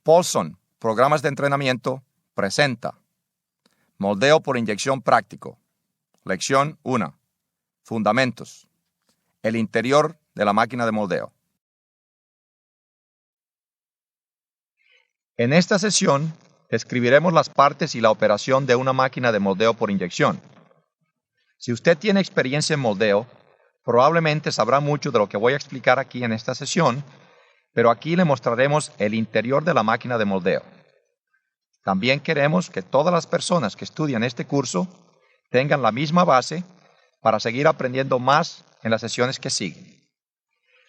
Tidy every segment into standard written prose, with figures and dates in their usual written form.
Paulson, Programas de Entrenamiento, presenta Moldeo por inyección práctico. Lección 1. Fundamentos. El interior de la máquina de moldeo. En esta sesión, describiremos las partes y la operación de una máquina de moldeo por inyección. Si usted tiene experiencia en moldeo, probablemente sabrá mucho de lo que voy a explicar aquí en esta sesión, pero aquí le mostraremos el interior de la máquina de moldeo. También queremos que todas las personas que estudian este curso tengan la misma base para seguir aprendiendo más en las sesiones que siguen.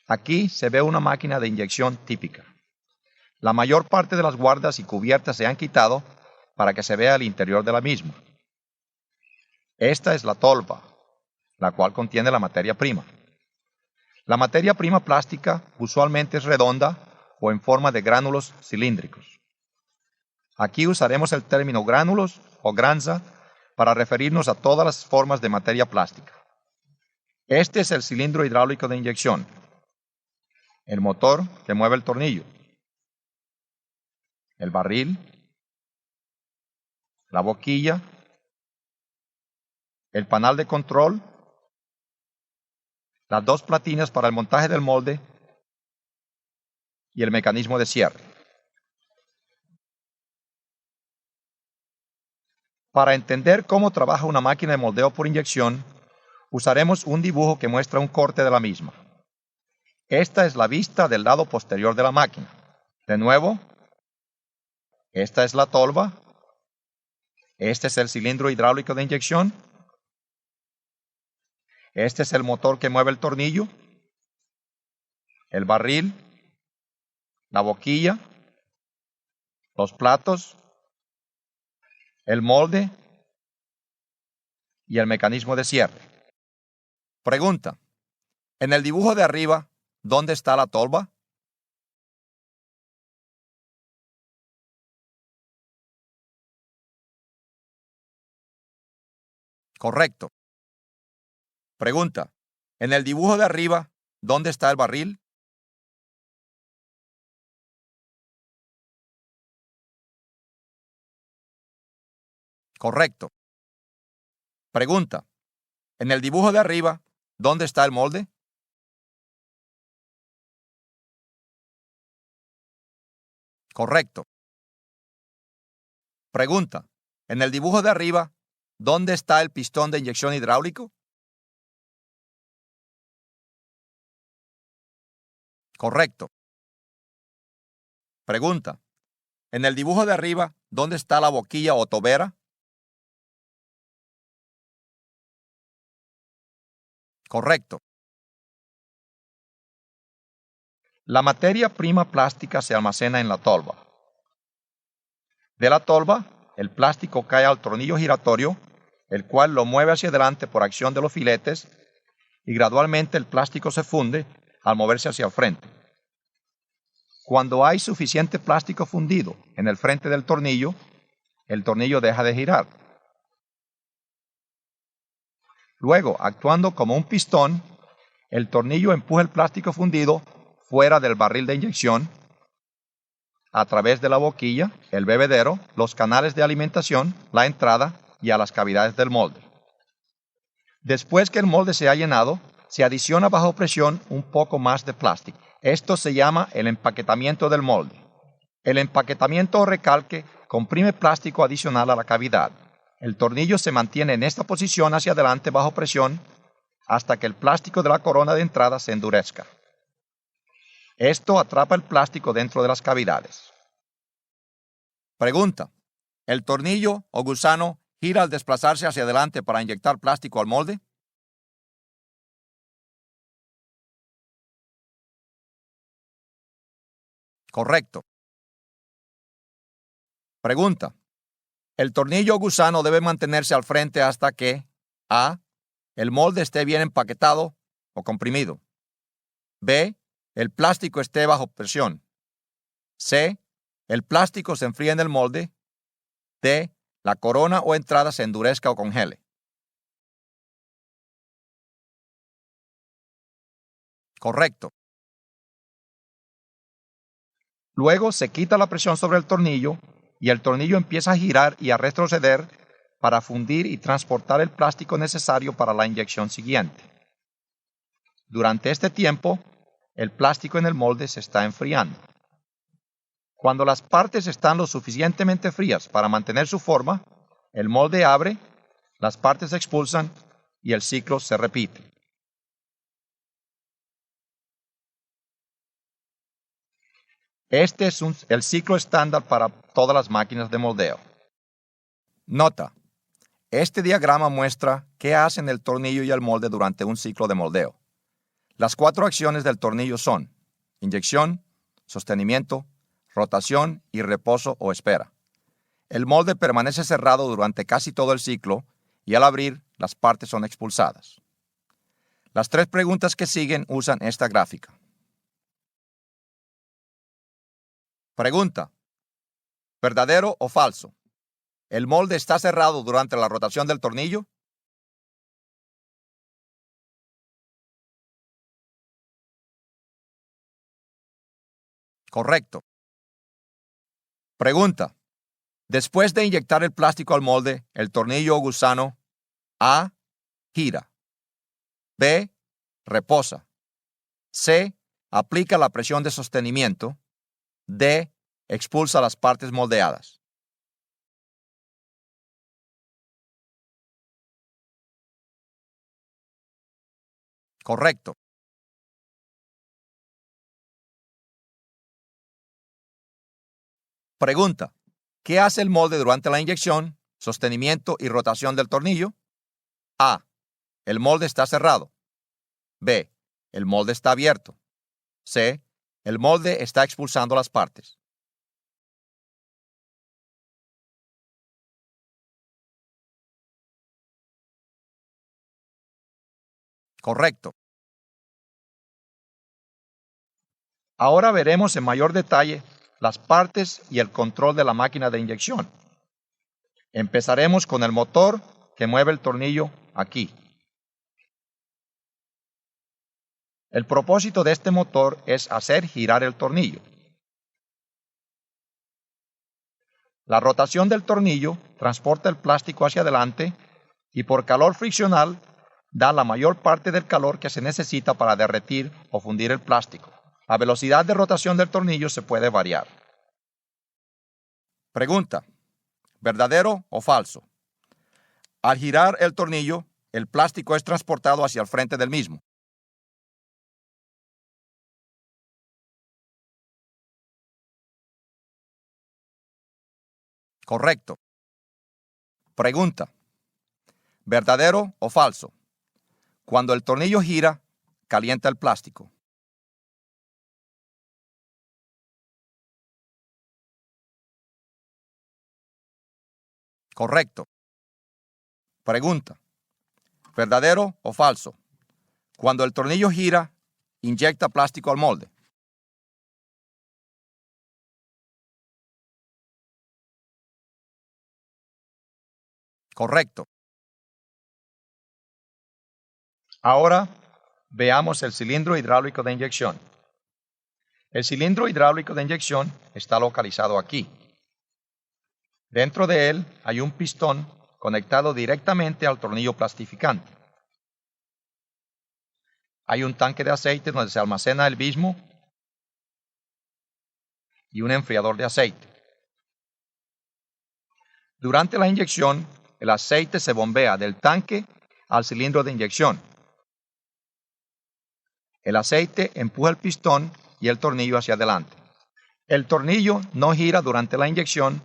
Aquí se ve una máquina de inyección típica. La mayor parte de las guardas y cubiertas se han quitado para que se vea el interior de la misma. Esta es la tolva, la cual contiene la materia prima. La materia prima plástica usualmente es redonda o en forma de gránulos cilíndricos. Aquí usaremos el término gránulos o granza para referirnos a todas las formas de materia plástica. Este es el cilindro hidráulico de inyección, el motor que mueve el tornillo, el barril, la boquilla, el panel de control, las dos platinas para el montaje del molde y el mecanismo de cierre. Para entender cómo trabaja una máquina de moldeo por inyección, usaremos un dibujo que muestra un corte de la misma. Esta es la vista del lado posterior de la máquina. De nuevo, esta es la tolva, este es el cilindro hidráulico de inyección, este es el motor que mueve el tornillo, el barril, la boquilla, los platos, el molde y el mecanismo de cierre. Pregunta: en el dibujo de arriba, ¿dónde está la tolva? Correcto. Pregunta: en el dibujo de arriba, ¿dónde está el barril? Correcto. Pregunta: en el dibujo de arriba, ¿dónde está el molde? Correcto. Pregunta: en el dibujo de arriba, ¿dónde está el pistón de inyección hidráulico? Correcto. Pregunta: en el dibujo de arriba, ¿dónde está la boquilla o tobera? Correcto. La materia prima plástica se almacena en la tolva. De la tolva, el plástico cae al tornillo giratorio, el cual lo mueve hacia adelante por acción de los filetes, y gradualmente el plástico se funde al moverse hacia el frente. Cuando hay suficiente plástico fundido en el frente del tornillo, el tornillo deja de girar. Luego, actuando como un pistón, el tornillo empuja el plástico fundido fuera del barril de inyección, a través de la boquilla, el bebedero, los canales de alimentación, la entrada y a las cavidades del molde. Después que el molde se ha llenado, se adiciona bajo presión un poco más de plástico. Esto se llama el empaquetamiento del molde. El empaquetamiento o recalque comprime plástico adicional a la cavidad. El tornillo se mantiene en esta posición hacia adelante bajo presión hasta que el plástico de la corona de entrada se endurezca. Esto atrapa el plástico dentro de las cavidades. Pregunta: ¿el tornillo o gusano gira al desplazarse hacia adelante para inyectar plástico al molde? Correcto. Pregunta: ¿el tornillo o gusano debe mantenerse al frente hasta que A. el molde esté bien empaquetado o comprimido, B. el plástico esté bajo presión, C. el plástico se enfríe en el molde, D. la corona o entrada se endurezca o congele? Correcto. Luego se quita la presión sobre el tornillo y el tornillo empieza a girar y a retroceder para fundir y transportar el plástico necesario para la inyección siguiente. Durante este tiempo, el plástico en el molde se está enfriando. Cuando las partes están lo suficientemente frías para mantener su forma, el molde abre, las partes se expulsan y el ciclo se repite. Este es el ciclo estándar para todas las máquinas de moldeo. Nota: este diagrama muestra qué hacen el tornillo y el molde durante un ciclo de moldeo. Las 4 acciones del tornillo son inyección, sostenimiento, rotación y reposo o espera. El molde permanece cerrado durante casi todo el ciclo y al abrir, las partes son expulsadas. Las 3 preguntas que siguen usan esta gráfica. Pregunta: ¿verdadero o falso? ¿El molde está cerrado durante la rotación del tornillo? Correcto. Pregunta: después de inyectar el plástico al molde, el tornillo o gusano A. gira, B. reposa, C. aplica la presión de sostenimiento, D. expulsa las partes moldeadas. Correcto. Pregunta: ¿qué hace el molde durante la inyección, sostenimiento y rotación del tornillo? A. El molde está cerrado. B. El molde está abierto. C. El molde está expulsando las partes. Correcto. Ahora veremos en mayor detalle las partes y el control de la máquina de inyección. Empezaremos con el motor que mueve el tornillo aquí. El propósito de este motor es hacer girar el tornillo. La rotación del tornillo transporta el plástico hacia adelante y por calor friccional da la mayor parte del calor que se necesita para derretir o fundir el plástico. La velocidad de rotación del tornillo se puede variar. Pregunta: ¿verdadero o falso? Al girar el tornillo, el plástico es transportado hacia el frente del mismo. Correcto. Pregunta: ¿verdadero o falso? Cuando el tornillo gira, calienta el plástico. Correcto. Pregunta: ¿verdadero o falso? Cuando el tornillo gira, inyecta plástico al molde. Correcto. Ahora veamos el cilindro hidráulico de inyección. El cilindro hidráulico de inyección está localizado aquí. Dentro de él hay un pistón conectado directamente al tornillo plastificante. Hay un tanque de aceite donde se almacena el mismo y un enfriador de aceite. Durante la inyección, el aceite se bombea del tanque al cilindro de inyección. El aceite empuja el pistón y el tornillo hacia adelante. El tornillo no gira durante la inyección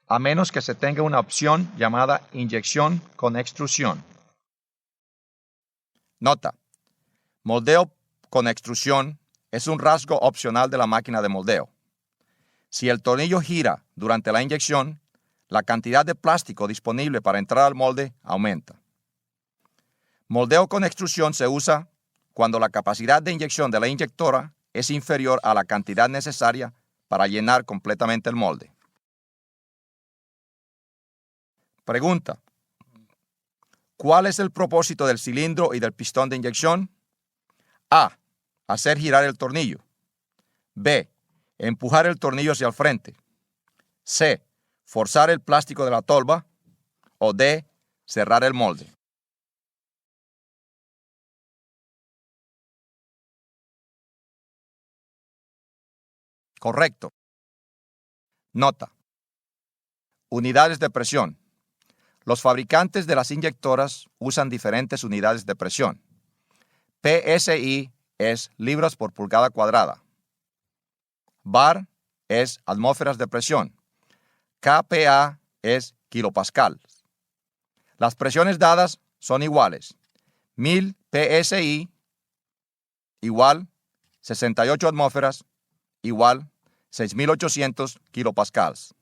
a menos que se tenga una opción llamada inyección con extrusión. Nota: moldeo con extrusión es un rasgo opcional de la máquina de moldeo. Si el tornillo gira durante la inyección, la cantidad de plástico disponible para entrar al molde aumenta. Moldeo con extrusión se usa cuando la capacidad de inyección de la inyectora es inferior a la cantidad necesaria para llenar completamente el molde. Pregunta: ¿cuál es el propósito del cilindro y del pistón de inyección? A. Hacer girar el tornillo. B. Empujar el tornillo hacia el frente. C. Forzar el plástico de la tolva. O D. Cerrar el molde. Correcto. Nota. Unidades de presión. Los fabricantes de las inyectoras usan diferentes unidades de presión. PSI es libras por pulgada cuadrada. Bar es atmósferas de presión. kPa es kilopascal. Las presiones dadas son iguales. 1000 PSI igual 68 atmósferas igual 6800 kilopascales.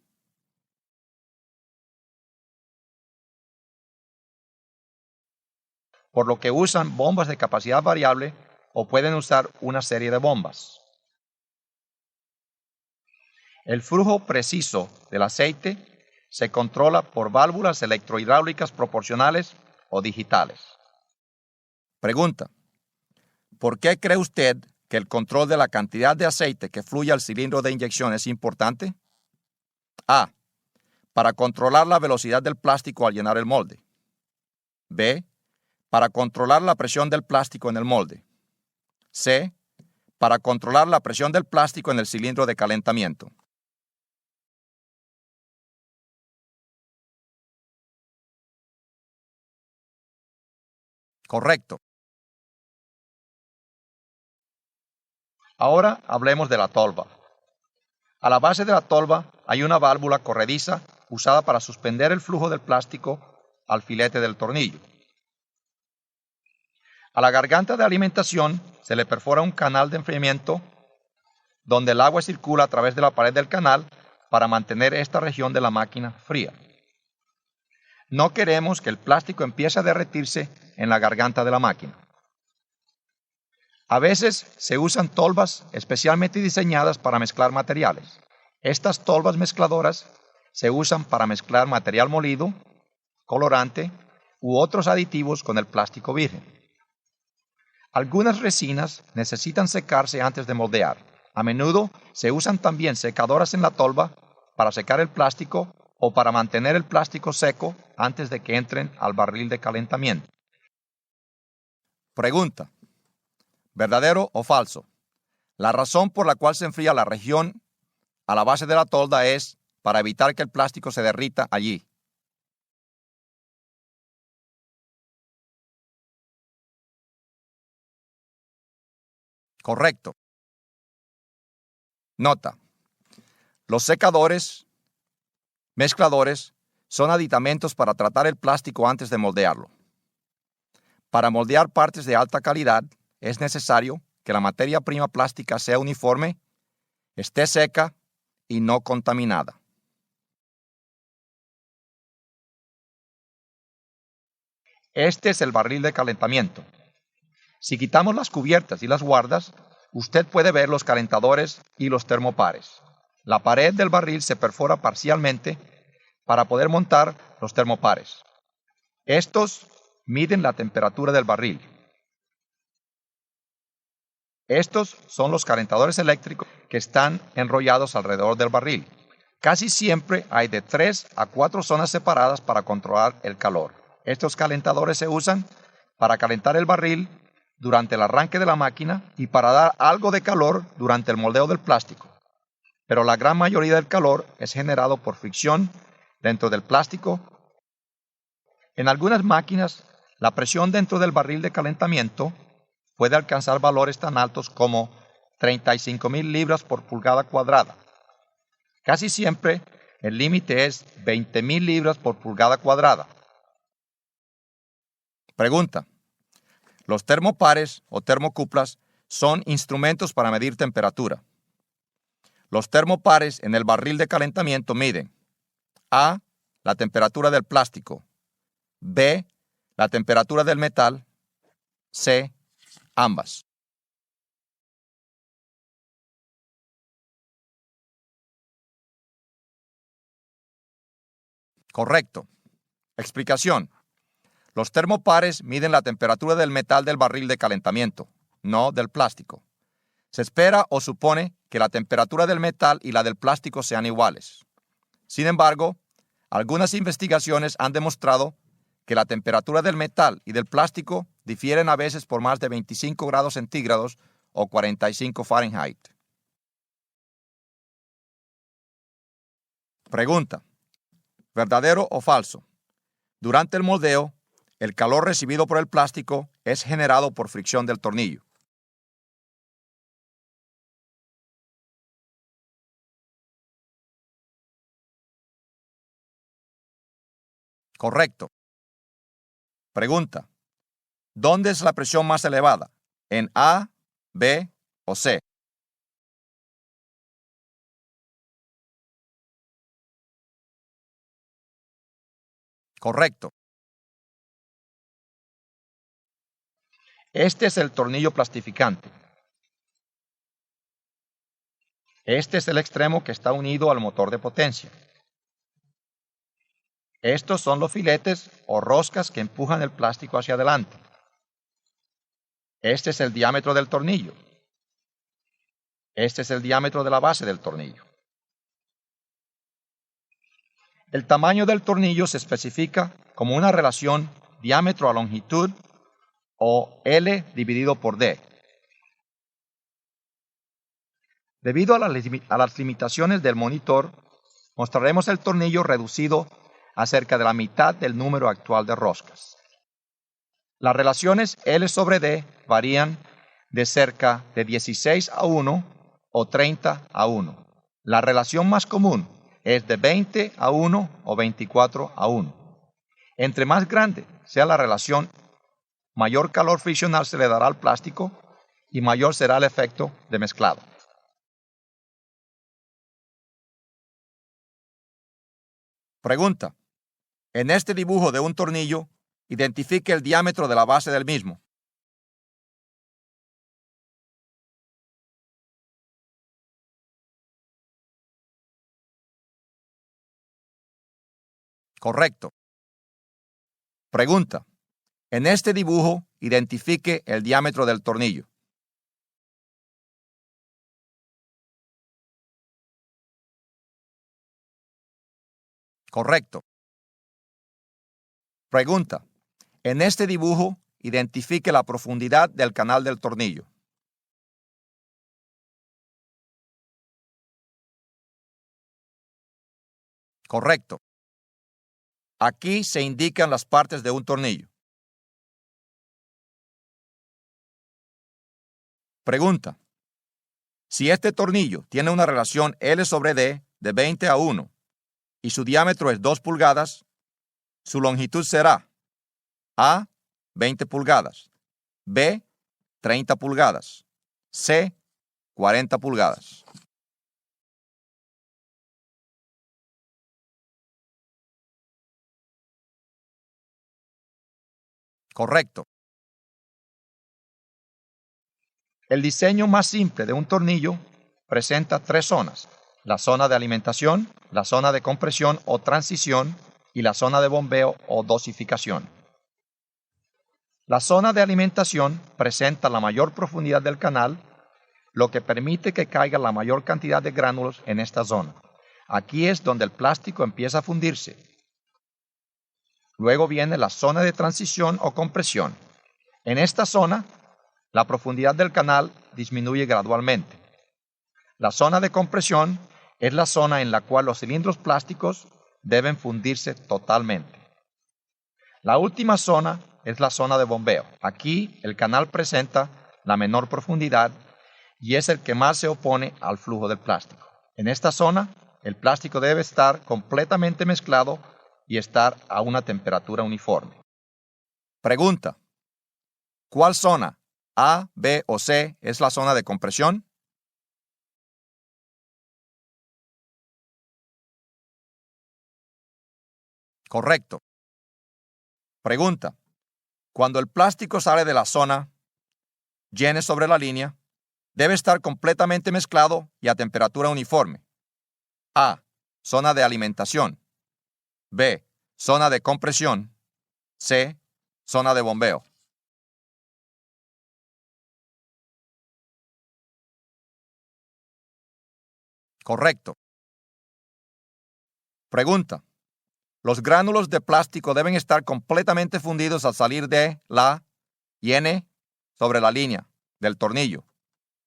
Por lo que usan bombas de capacidad variable o pueden usar una serie de bombas. El flujo preciso del aceite se controla por válvulas electrohidráulicas proporcionales o digitales. Pregunta: ¿por qué cree usted que el control de la cantidad de aceite que fluye al cilindro de inyección es importante? A. Para controlar la velocidad del plástico al llenar el molde. B. Para controlar la presión del plástico en el molde. C. Para controlar la presión del plástico en el cilindro de calentamiento. Correcto. Ahora hablemos de la tolva. A la base de la tolva hay una válvula corrediza usada para suspender el flujo del plástico al filete del tornillo. A la garganta de alimentación se le perfora un canal de enfriamiento donde el agua circula a través de la pared del canal para mantener esta región de la máquina fría. No queremos que el plástico empiece a derretirse en la garganta de la máquina. A veces se usan tolvas especialmente diseñadas para mezclar materiales. Estas tolvas mezcladoras se usan para mezclar material molido, colorante u otros aditivos con el plástico virgen. Algunas resinas necesitan secarse antes de moldear. A menudo se usan también secadoras en la tolva para secar el plástico o para mantener el plástico seco antes de que entren al barril de calentamiento. Pregunta: ¿verdadero o falso? La razón por la cual se enfría la región a la base de la tolda es para evitar que el plástico se derrita allí. Correcto. Nota: los secadores, mezcladores, son aditamentos para tratar el plástico antes de moldearlo. Para moldear partes de alta calidad, es necesario que la materia prima plástica sea uniforme, esté seca y no contaminada. Este es el barril de calentamiento. Si quitamos las cubiertas y las guardas, usted puede ver los calentadores y los termopares. La pared del barril se perfora parcialmente para poder montar los termopares. Estos miden la temperatura del barril. Estos son los calentadores eléctricos que están enrollados alrededor del barril. Casi siempre hay de 3 a 4 zonas separadas para controlar el calor. Estos calentadores se usan para calentar el barril durante el arranque de la máquina y para dar algo de calor durante el moldeo del plástico. Pero la gran mayoría del calor es generado por fricción dentro del plástico. En algunas máquinas, la presión dentro del barril de calentamiento puede alcanzar valores tan altos como 35,000 libras por pulgada cuadrada. Casi siempre el límite es 20,000 libras por pulgada cuadrada. Pregunta: los termopares o termocuplas son instrumentos para medir temperatura. Los termopares en el barril de calentamiento miden: A. La temperatura del plástico. B. La temperatura del metal. C. Ambas. Correcto. Explicación: los termopares miden la temperatura del metal del barril de calentamiento, no del plástico. Se espera o supone que la temperatura del metal y la del plástico sean iguales. Sin embargo, algunas investigaciones han demostrado que la temperatura del metal y del plástico difieren a veces por más de 25 grados centígrados o 45 Fahrenheit. Pregunta: ¿verdadero o falso? Durante el moldeo, el calor recibido por el plástico es generado por fricción del tornillo. Correcto. Pregunta: ¿dónde es la presión más elevada? ¿En A, B o C? Correcto. Este es el tornillo plastificante. Este es el extremo que está unido al motor de potencia. Estos son los filetes o roscas que empujan el plástico hacia adelante. Este es el diámetro del tornillo. Este es el diámetro de la base del tornillo. El tamaño del tornillo se especifica como una relación diámetro a longitud o L dividido por D. Debido a las limitaciones del monitor, mostraremos el tornillo reducido a cerca de la mitad del número actual de roscas. Las relaciones L sobre D varían de cerca de 16 a 1 o 30 a 1. La relación más común es de 20 a 1 o 24 a 1. Entre más grande sea la relación, mayor calor friccional se le dará al plástico y mayor será el efecto de mezclado. Pregunta: en este dibujo de un tornillo, identifique el diámetro de la base del mismo. Correcto. Pregunta: en este dibujo, identifique el diámetro del tornillo. Correcto. Pregunta: en este dibujo, identifique la profundidad del canal del tornillo. Correcto. Aquí se indican las partes de un tornillo. Pregunta: si este tornillo tiene una relación L sobre D de 20 a 1 y su diámetro es 2 pulgadas, su longitud será A, 20 pulgadas, B, 30 pulgadas, C, 40 pulgadas. Correcto. El diseño más simple de un tornillo presenta tres zonas: la zona de alimentación, la zona de compresión o transición y la zona de bombeo o dosificación. La zona de alimentación presenta la mayor profundidad del canal, lo que permite que caiga la mayor cantidad de gránulos en esta zona. Aquí es donde el plástico empieza a fundirse. Luego viene la zona de transición o compresión. En esta zona, la profundidad del canal disminuye gradualmente. La zona de compresión es la zona en la cual los cilindros plásticos deben fundirse totalmente. La última zona es la zona de bombeo. Aquí el canal presenta la menor profundidad y es el que más se opone al flujo del plástico. En esta zona, el plástico debe estar completamente mezclado y estar a una temperatura uniforme. Pregunta: ¿cuál zona, A, B o C, es la zona de compresión? Correcto. Pregunta: cuando el plástico sale de la zona, llene sobre la línea, debe estar completamente mezclado y a temperatura uniforme. A, zona de alimentación. B, zona de compresión. C, zona de bombeo. Correcto. Pregunta. Los gránulos de plástico deben estar completamente fundidos al salir de la y N sobre la línea del tornillo.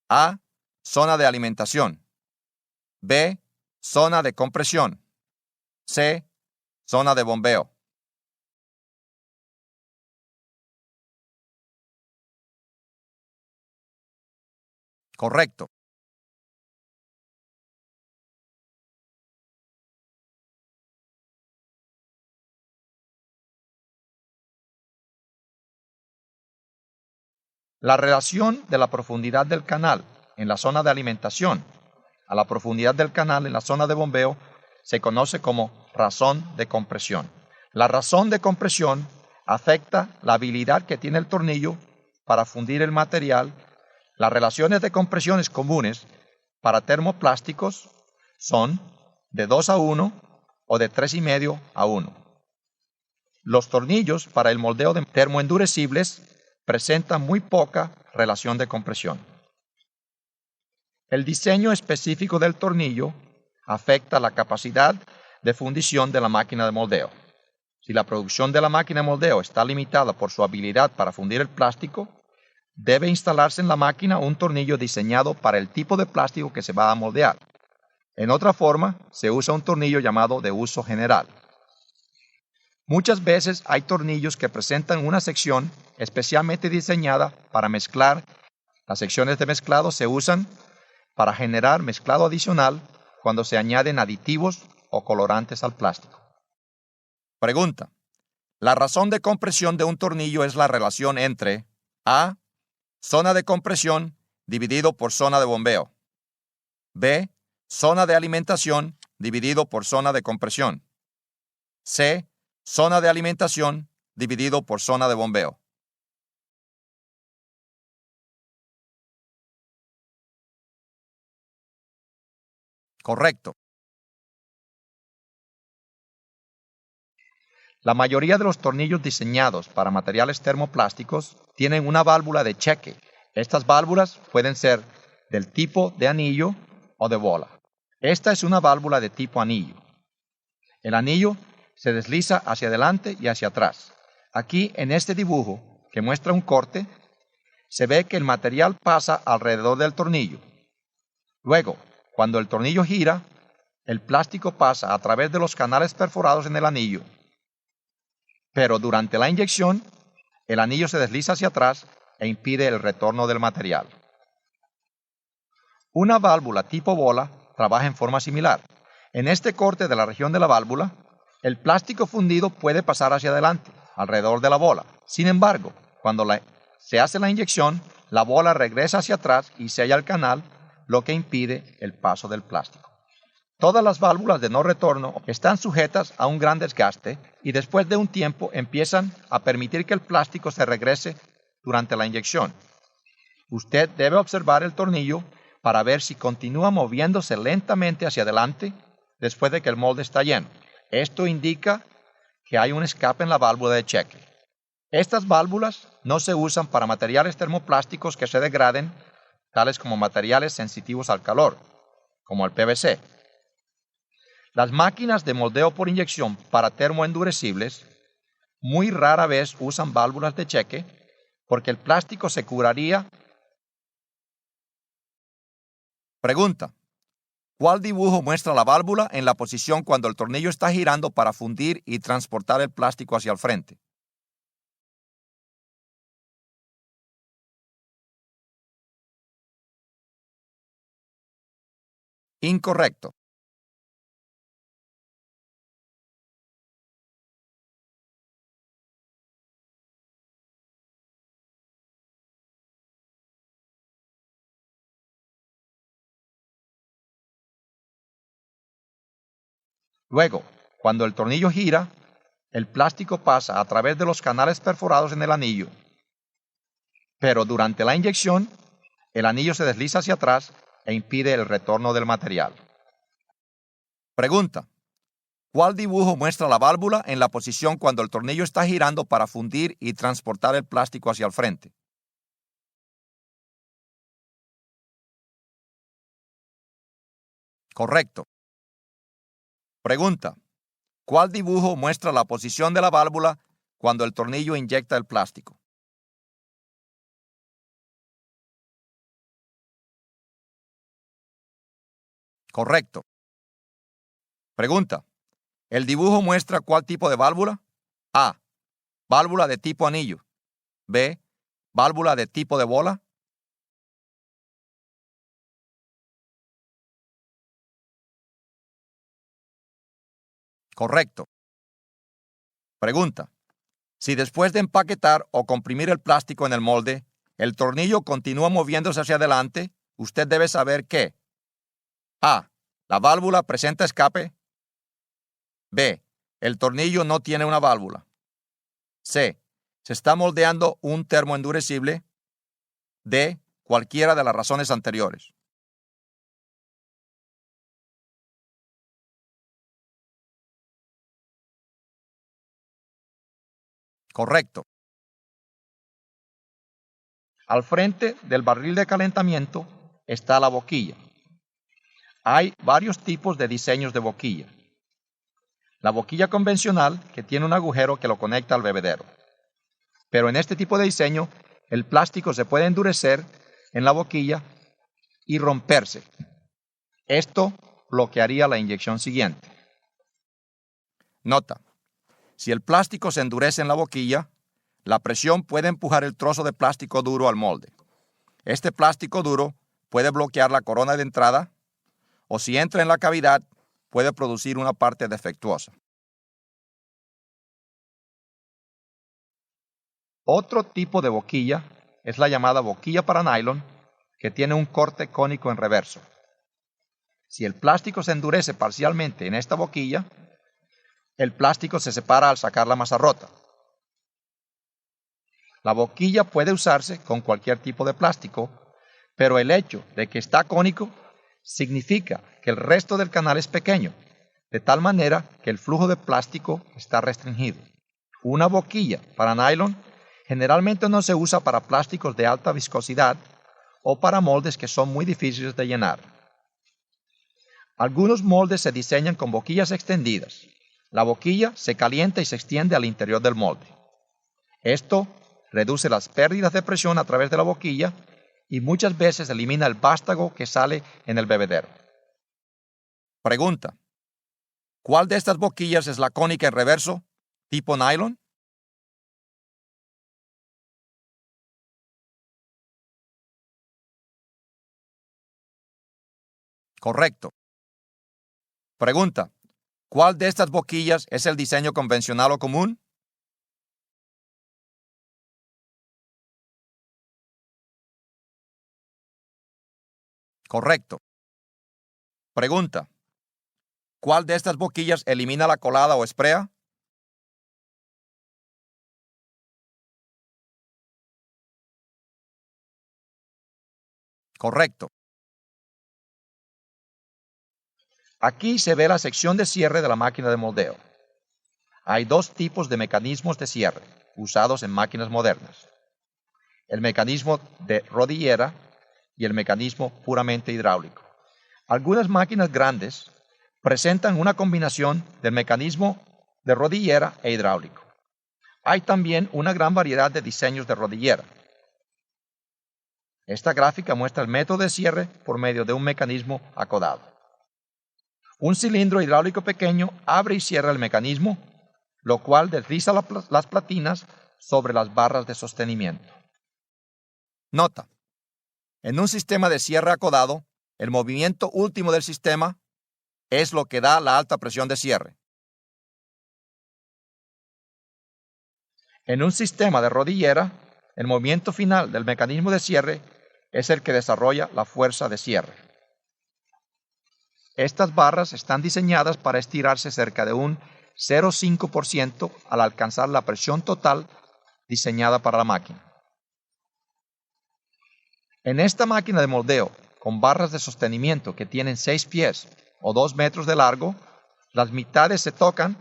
A. Zona de alimentación. B. Zona de compresión. C. Zona de bombeo. Correcto. La relación de la profundidad del canal en la zona de alimentación a la profundidad del canal en la zona de bombeo se conoce como razón de compresión. La razón de compresión afecta la habilidad que tiene el tornillo para fundir el material. Las relaciones de compresiones comunes para termoplásticos son de 2 a 1 o de 3,5 a 1. Los tornillos para el moldeo de termoendurecibles presentan muy poca relación de compresión. El diseño específico del tornillo afecta la capacidad de fundición de la máquina de moldeo. Si la producción de la máquina de moldeo está limitada por su habilidad para fundir el plástico, debe instalarse en la máquina un tornillo diseñado para el tipo de plástico que se va a moldear. En otra forma, se usa un tornillo llamado de uso general. Muchas veces hay tornillos que presentan una sección especialmente diseñada para mezclar. Las secciones de mezclado se usan para generar mezclado adicional cuando se añaden aditivos o colorantes al plástico. Pregunta. La razón de compresión de un tornillo es la relación entre A. Zona de compresión dividido por zona de bombeo. B. Zona de alimentación dividido por zona de compresión. C. Zona de alimentación dividido por zona de bombeo. Correcto. La mayoría de los tornillos diseñados para materiales termoplásticos tienen una válvula de cheque. Estas válvulas pueden ser del tipo de anillo o de bola. Esta es una válvula de tipo anillo. El anillo se desliza hacia adelante y hacia atrás. Aquí, en este dibujo, que muestra un corte, se ve que el material pasa alrededor del tornillo. Luego, cuando el tornillo gira, el plástico pasa a través de los canales perforados en el anillo. Pero durante la inyección, el anillo se desliza hacia atrás e impide el retorno del material. Una válvula tipo bola trabaja en forma similar. En este corte de la región de la válvula, el plástico fundido puede pasar hacia adelante, alrededor de la bola. Sin embargo, cuando se hace la inyección, la bola regresa hacia atrás y sella el canal, lo que impide el paso del plástico. Todas las válvulas de no retorno están sujetas a un gran desgaste y después de un tiempo empiezan a permitir que el plástico se regrese durante la inyección. Usted debe observar el tornillo para ver si continúa moviéndose lentamente hacia adelante después de que el molde está lleno. Esto indica que hay un escape en la válvula de cheque. Estas válvulas no se usan para materiales termoplásticos que se degraden, tales como materiales sensitivos al calor, como el PVC. Las máquinas de moldeo por inyección para termoendurecibles muy rara vez usan válvulas de cheque porque el plástico se curaría. Pregunta. ¿Cuál dibujo muestra la válvula en la posición cuando el tornillo está girando para fundir y transportar el plástico hacia el frente? Incorrecto. Luego, cuando el tornillo gira, el plástico pasa a través de los canales perforados en el anillo. Pero durante la inyección, el anillo se desliza hacia atrás e impide el retorno del material. Pregunta. ¿Cuál dibujo muestra la válvula en la posición cuando el tornillo está girando para fundir y transportar el plástico hacia el frente? Correcto. Pregunta. ¿Cuál dibujo muestra la posición de la válvula cuando el tornillo inyecta el plástico? Correcto. Pregunta. ¿El dibujo muestra cuál tipo de válvula? A. Válvula de tipo anillo. B. Válvula de tipo de bola. Correcto. Pregunta. Si después de empaquetar o comprimir el plástico en el molde, el tornillo continúa moviéndose hacia adelante, usted debe saber que A. La válvula presenta escape. B. El tornillo no tiene una válvula. C. Se está moldeando un termoendurecible. D. Cualquiera de las razones anteriores. Correcto. Al frente del barril de calentamiento está la boquilla. Hay varios tipos de diseños de boquilla. La boquilla convencional, que tiene un agujero que lo conecta al bebedero. Pero en este tipo de diseño, el plástico se puede endurecer en la boquilla y romperse. Esto bloquearía la inyección siguiente. Nota. Si el plástico se endurece en la boquilla, la presión puede empujar el trozo de plástico duro al molde. Este plástico duro puede bloquear la corona de entrada o si entra en la cavidad, puede producir una parte defectuosa. Otro tipo de boquilla es la llamada boquilla para nylon, que tiene un corte cónico en reverso. Si el plástico se endurece parcialmente en esta boquilla, el plástico se separa al sacar la masa rota. La boquilla puede usarse con cualquier tipo de plástico, pero el hecho de que está cónico significa que el resto del canal es pequeño, de tal manera que el flujo de plástico está restringido. Una boquilla para nylon generalmente no se usa para plásticos de alta viscosidad o para moldes que son muy difíciles de llenar. Algunos moldes se diseñan con boquillas extendidas. La boquilla se calienta y se extiende al interior del molde. Esto reduce las pérdidas de presión a través de la boquilla y muchas veces elimina el vástago que sale en el bebedero. Pregunta. ¿Cuál de estas boquillas es la cónica en reverso, tipo nylon? Correcto. Pregunta. ¿Cuál de estas boquillas es el diseño convencional o común? Correcto. Pregunta. ¿Cuál de estas boquillas elimina la colada o esprea? Correcto. Aquí se ve la sección de cierre de la máquina de moldeo. Hay dos tipos de mecanismos de cierre usados en máquinas modernas. El mecanismo de rodillera y el mecanismo puramente hidráulico. Algunas máquinas grandes presentan una combinación del mecanismo de rodillera e hidráulico. Hay también una gran variedad de diseños de rodillera. Esta gráfica muestra el método de cierre por medio de un mecanismo acodado. Un cilindro hidráulico pequeño abre y cierra el mecanismo, lo cual desliza las platinas sobre las barras de sostenimiento. Nota. En un sistema de cierre acodado, el movimiento último del sistema es lo que da la alta presión de cierre. En un sistema de rodillera, el movimiento final del mecanismo de cierre es el que desarrolla la fuerza de cierre. Estas barras están diseñadas para estirarse cerca de un 0,5% al alcanzar la presión total diseñada para la máquina. En esta máquina de moldeo, con barras de sostenimiento que tienen 6 pies o 2 metros de largo, las mitades se tocan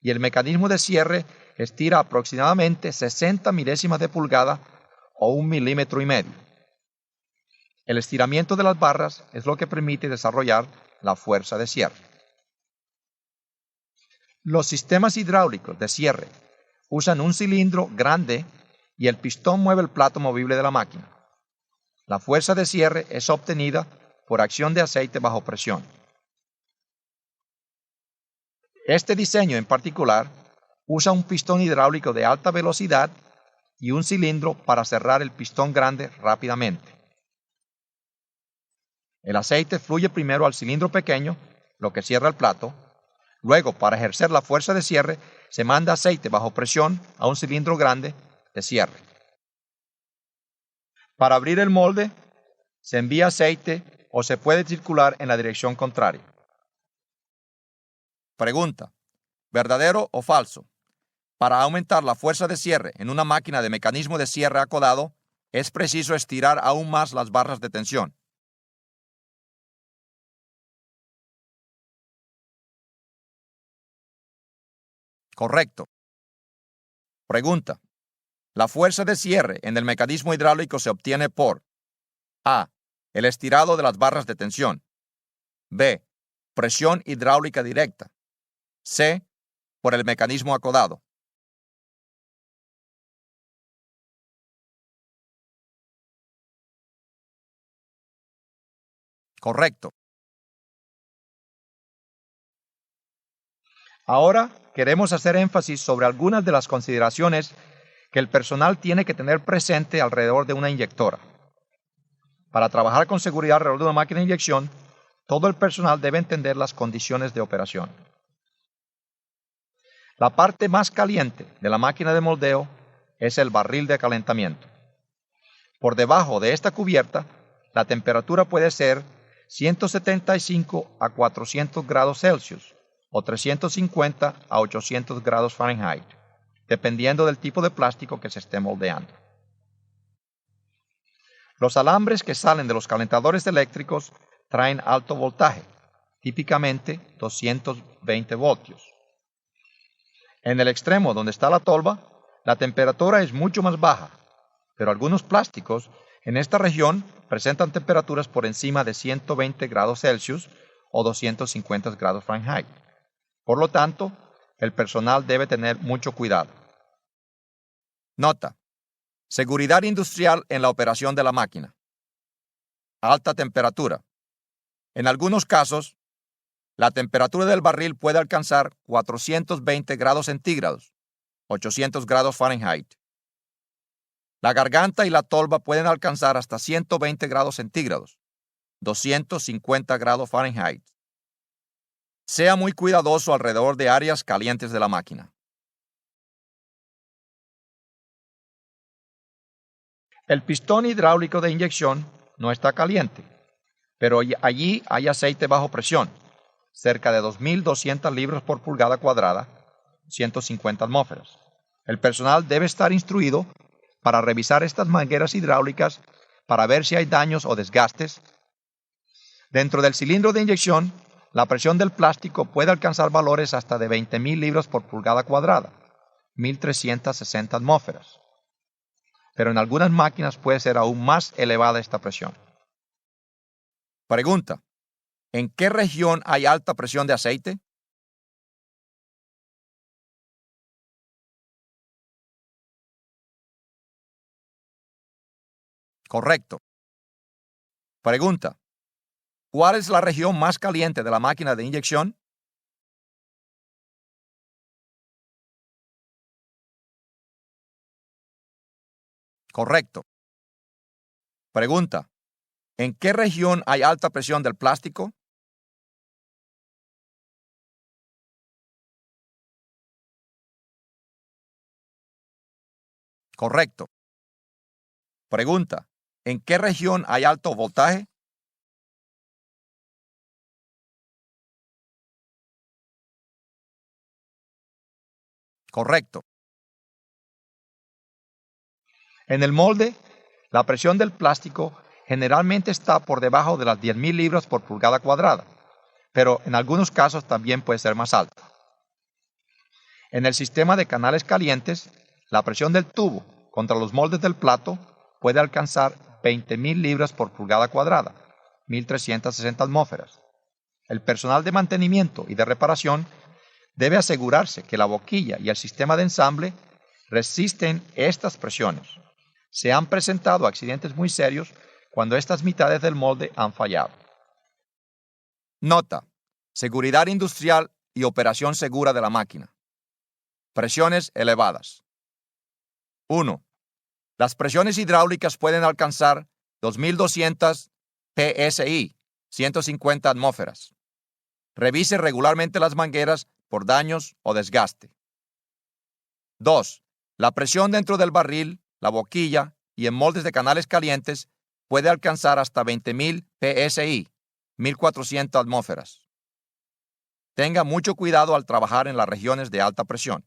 y el mecanismo de cierre estira aproximadamente 60 milésimas de pulgada o 1,5 milímetros. El estiramiento de las barras es lo que permite desarrollar la fuerza de cierre. Los sistemas hidráulicos de cierre usan un cilindro grande y el pistón mueve el plato movible de la máquina. La fuerza de cierre es obtenida por acción de aceite bajo presión. Este diseño en particular usa un pistón hidráulico de alta velocidad y un cilindro para cerrar el pistón grande rápidamente. El aceite fluye primero al cilindro pequeño, lo que cierra el plato. Luego, para ejercer la fuerza de cierre, se manda aceite bajo presión a un cilindro grande de cierre. Para abrir el molde, se envía aceite o se puede circular en la dirección contraria. Pregunta: ¿verdadero o falso? Para aumentar la fuerza de cierre en una máquina de mecanismo de cierre acodado, es preciso estirar aún más las barras de tensión. Correcto. Pregunta: la fuerza de cierre en el mecanismo hidráulico se obtiene por A. El estirado de las barras de tensión. B. Presión hidráulica directa. C. Por el mecanismo acodado. Correcto. Ahora queremos hacer énfasis sobre algunas de las consideraciones que el personal tiene que tener presente alrededor de una inyectora. Para trabajar con seguridad alrededor de una máquina de inyección, todo el personal debe entender las condiciones de operación. La parte más caliente de la máquina de moldeo es el barril de calentamiento. Por debajo de esta cubierta, la temperatura puede ser 175 a 400 grados Celsius o 350 a 800 grados Fahrenheit, dependiendo del tipo de plástico que se esté moldeando. Los alambres que salen de los calentadores eléctricos traen alto voltaje, típicamente 220 voltios. En el extremo donde está la tolva, la temperatura es mucho más baja, pero algunos plásticos en esta región presentan temperaturas por encima de 120 grados Celsius o 250 grados Fahrenheit. Por lo tanto, el personal debe tener mucho cuidado. Nota: seguridad industrial en la operación de la máquina. Alta temperatura. En algunos casos, la temperatura del barril puede alcanzar 420 grados centígrados, 800 grados Fahrenheit. La garganta y la tolva pueden alcanzar hasta 120 grados centígrados, 250 grados Fahrenheit. Sea muy cuidadoso alrededor de áreas calientes de la máquina. El pistón hidráulico de inyección no está caliente, pero allí hay aceite bajo presión, cerca de 2.200 libras por pulgada cuadrada, 150 atmósferas. El personal debe estar instruido para revisar estas mangueras hidráulicas para ver si hay daños o desgastes. Dentro del cilindro de inyección, la presión del plástico puede alcanzar valores hasta de 20.000 libras por pulgada cuadrada, 1.360 atmósferas. Pero en algunas máquinas puede ser aún más elevada esta presión. Pregunta: ¿en qué región hay alta presión de aceite? Correcto. Pregunta: ¿cuál es la región más caliente de la máquina de inyección? Correcto. Pregunta: ¿en qué región hay alta presión del plástico? Correcto. Pregunta: ¿en qué región hay alto voltaje? Correcto. En el molde, la presión del plástico generalmente está por debajo de las 10.000 libras por pulgada cuadrada, pero en algunos casos también puede ser más alta. En el sistema de canales calientes, la presión del tubo contra los moldes del plato puede alcanzar 20.000 libras por pulgada cuadrada, 1.360 atmósferas. El personal de mantenimiento y de reparación debe asegurarse que la boquilla y el sistema de ensamble resisten estas presiones. Se han presentado accidentes muy serios cuando estas mitades del molde han fallado. Nota: seguridad industrial y operación segura de la máquina. Presiones elevadas. 1. Las presiones hidráulicas pueden alcanzar 2200 psi, 150 atmósferas. Revise regularmente las mangueras por daños o desgaste. 2. La presión dentro del barril, la boquilla y en moldes de canales calientes puede alcanzar hasta 20.000 psi, 1.400 atmósferas. Tenga mucho cuidado al trabajar en las regiones de alta presión.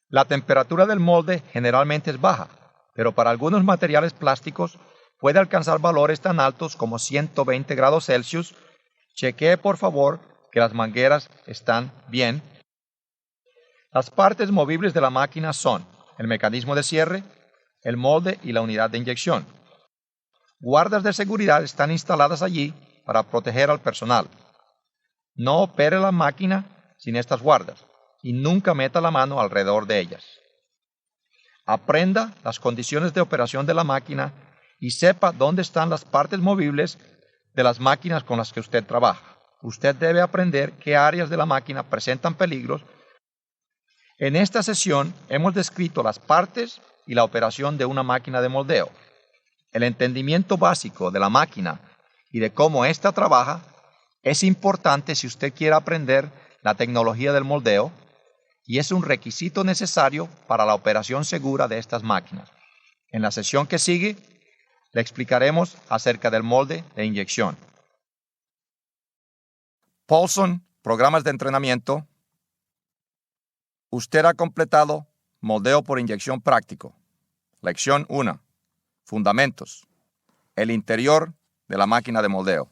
La temperatura del molde generalmente es baja, pero para algunos materiales plásticos puede alcanzar valores tan altos como 120 grados Celsius. Chequee por favor que las mangueras están bien. Las partes movibles de la máquina son el mecanismo de cierre, el molde y la unidad de inyección. Guardas de seguridad están instaladas allí para proteger al personal. No opere la máquina sin estas guardas y nunca meta la mano alrededor de ellas. Aprenda las condiciones de operación de la máquina y sepa dónde están las partes movibles de las máquinas con las que usted trabaja. Usted debe aprender qué áreas de la máquina presentan peligros. En esta sesión hemos descrito las partes y la operación de una máquina de moldeo. El entendimiento básico de la máquina y de cómo ésta trabaja es importante si usted quiere aprender la tecnología del moldeo y es un requisito necesario para la operación segura de estas máquinas. En la sesión que sigue, le explicaremos acerca del molde de inyección. Paulson, programas de entrenamiento. Usted ha completado moldeo por inyección práctico. Lección 1. Fundamentos. El interior de la máquina de moldeo.